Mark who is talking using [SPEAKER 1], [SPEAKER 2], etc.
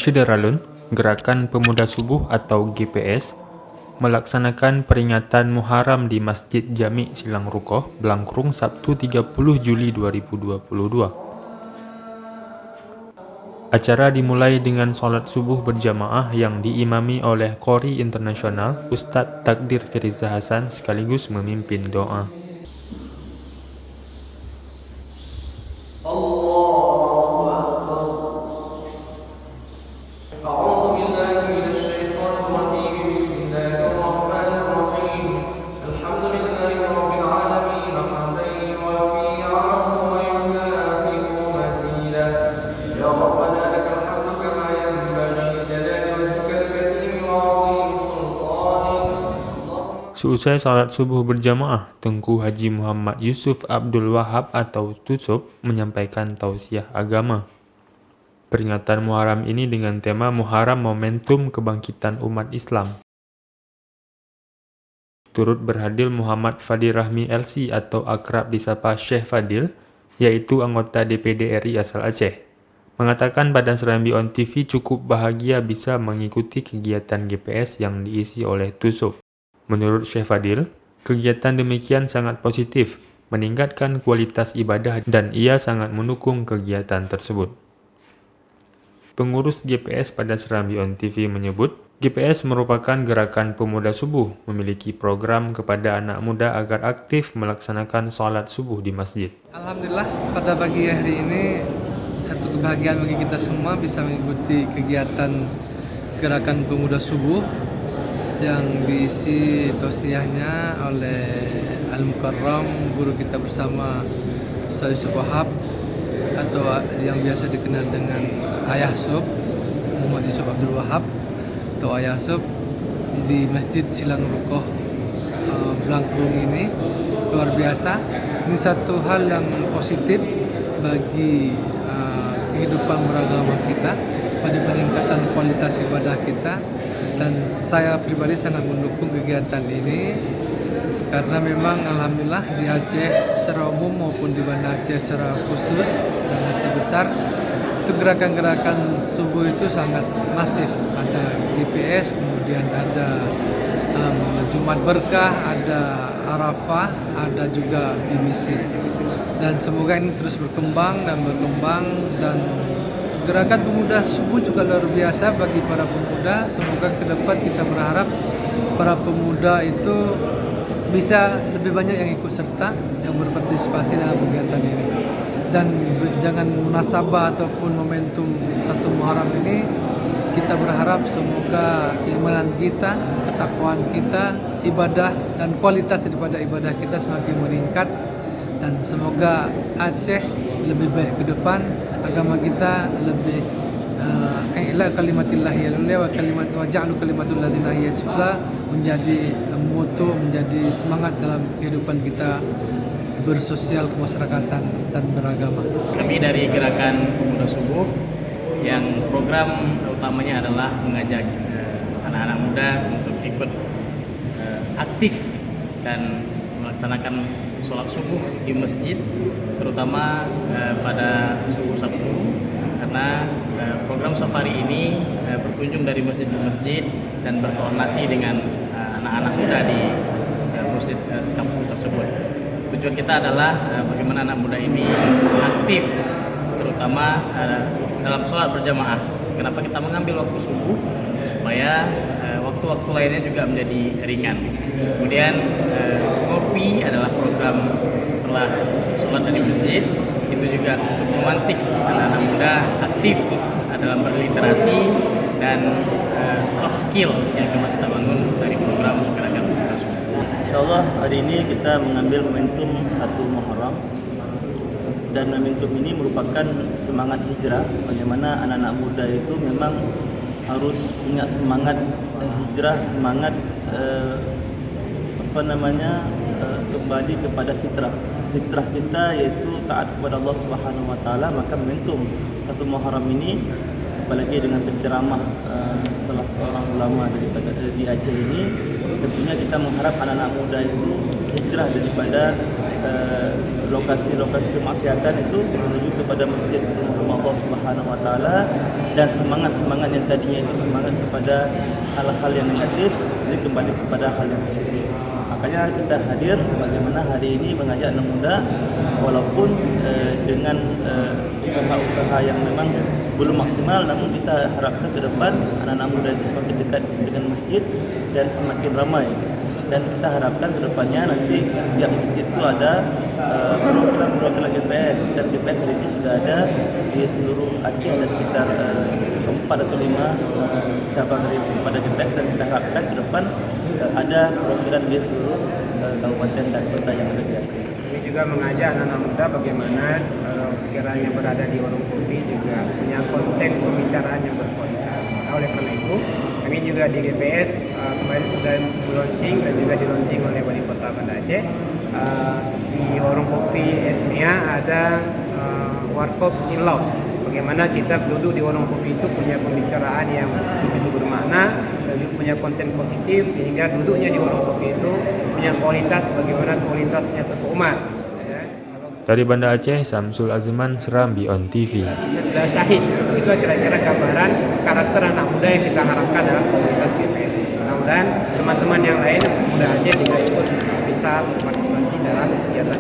[SPEAKER 1] Syederalun, Gerakan Pemuda Subuh atau GPS, melaksanakan peringatan Muharram di Masjid Jami' Silang Rukoh, Blangkrung, Sabtu 30 Juli 2022. Acara dimulai dengan sholat subuh berjamaah yang diimami oleh Qori Internasional Ustadz Takdir Firiza Hasan sekaligus memimpin doa. Seusai salat subuh berjamaah, Tengku Haji Muhammad Yusuf Abdul Wahab atau Tusub menyampaikan tausiah agama. Peringatan Muharram ini dengan tema Muharram Momentum Kebangkitan Umat Islam. Turut berhadir Muhammad Fadil Rahmi LC atau akrab disapa Syekh Fadil, yaitu anggota DPD RI asal Aceh. Mengatakan Badan Serambi On TV cukup bahagia bisa mengikuti kegiatan GPS yang diisi oleh Tusub. Menurut Syekh Fadil, kegiatan demikian sangat positif, meningkatkan kualitas ibadah dan ia sangat mendukung kegiatan tersebut. Pengurus GPS pada Serambi On TV menyebut, GPS merupakan gerakan pemuda subuh, memiliki program kepada anak muda agar aktif melaksanakan sholat subuh di masjid.
[SPEAKER 2] Alhamdulillah, pada pagi hari ini satu kebahagiaan bagi kita semua bisa mengikuti kegiatan gerakan pemuda subuh yang diisi tausiahnya oleh Al-Mukarram, guru kita bersama Ustaz Yusuf Wahab atau yang biasa dikenal dengan Ayah Sub, Muhammad Yusuf Abdul Wahab atau Ayah Sub di Masjid Silang Rukoh Blangkrung ini. Luar biasa, ini satu hal yang positif bagi kehidupan beragama kita, pada peningkatan kualitas ibadah kita. Dan saya pribadi sangat mendukung kegiatan ini karena memang alhamdulillah di Aceh secara umum maupun di Banda Aceh secara khusus dan Aceh besar itu gerakan-gerakan subuh itu sangat masif. Ada GPS, kemudian ada Jumat Berkah, ada Arafah, ada juga BBC. Dan semoga ini terus berkembang dan gerakan pemuda subuh juga luar biasa bagi para pemuda. Semoga ke depan kita berharap para pemuda itu bisa lebih banyak yang ikut serta, yang berpartisipasi dalam kegiatan ini. Dan dengan munasabah ataupun momentum satu Muharram ini, kita berharap semoga keimanan kita, ketakwaan kita, ibadah dan kualitas daripada ibadah kita semakin meningkat. Dan semoga Aceh lebih baik ke depan, agama kita lebih ila kalimatillah ya wa kalimat wa ja'lu kalimatul ladzina yasfa menjadi moto, menjadi semangat dalam kehidupan kita bersosial kemasyarakatan dan beragama.
[SPEAKER 3] Kami dari Gerakan Pemuda Subuh yang program utamanya adalah mengajak anak-anak muda untuk ikut aktif dan melaksanakan sholat subuh di masjid, terutama pada subuh Sabtu, karena program safari ini berkunjung dari masjid ke masjid dan berkoordinasi dengan anak-anak muda di masjid sekampung tersebut. Tujuan kita adalah bagaimana anak muda ini aktif, terutama dalam sholat berjamaah. Kenapa kita mengambil waktu subuh? Supaya waktu-waktu lainnya juga menjadi ringan. Kemudian ngopi adalah program setelah sholat dari masjid, itu juga untuk memantik anak-anak muda aktif dalam berliterasi dan soft skill yang coba kita bangun dari program Gerakan Pemuda Subuh.
[SPEAKER 4] Insyaallah hari ini kita mengambil momentum 1 Muharram, dan momentum ini merupakan semangat hijrah, bagaimana anak-anak muda itu memang harus punya semangat hijrah, semangat kembali kepada fitrah kita, yaitu taat kepada Allah Subhanahu wa taala. Maka momentum 1 Muharram ini, apalagi dengan penceramah salah seorang ulama daripada di Aceh ini, tentunya kita mengharap anak-anak muda itu hijrah daripada lokasi-lokasi kemaksiatan itu menuju kepada masjid Allah Subhanahu wa taala dan semangat yang tadinya itu semangat kepada hal-hal yang negatif, jadi kembali kepada hal yang positif. Makanya kita hadir bagaimana hari ini mengajak anak muda, walaupun dengan usaha-usaha yang memang belum maksimal, namun kita harapkan ke depan anak-anak muda itu semakin dekat dengan masjid dan semakin ramai. Dan kita harapkan ke depannya nanti setiap masjid itu ada perwakilan GPS, dan GPS hari ini sudah ada di seluruh Aceh, ada sekitar 4 atau 5 cabang daripada GPS, dan kita harapkan ke depan ada perwakilan di seluruh kabupaten dan kota yang ada di Aceh.
[SPEAKER 5] Ini juga mengajak anak-anak muda bagaimana sekiranya berada di warung kopi juga punya konten pembicaraan yang berkualitas. Nah, oleh karena itu, kami juga di GPS kemarin sudah launching dan juga di-launching oleh Wali Kota Banda Aceh. Di warung kopi Esmia ada Warkop in Love. Bagaimana kita duduk di warung kopi itu punya pembicaraan yang begitu bermakna, dan punya konten positif, sehingga duduknya di warung kopi itu punya kualitas bagaimana kualitasnya Teguh Umar.
[SPEAKER 1] Dari Banda Aceh, Samsul Azman, Serambi On TV.
[SPEAKER 5] Saya sudah syahid. Itu kira-kira gambaran karakter anak muda yang kita harapkan dalam komunitas GPS. Mudah-mudahan teman-teman yang lain muda Aceh juga ikut bisa berpartisipasi dalam kegiatan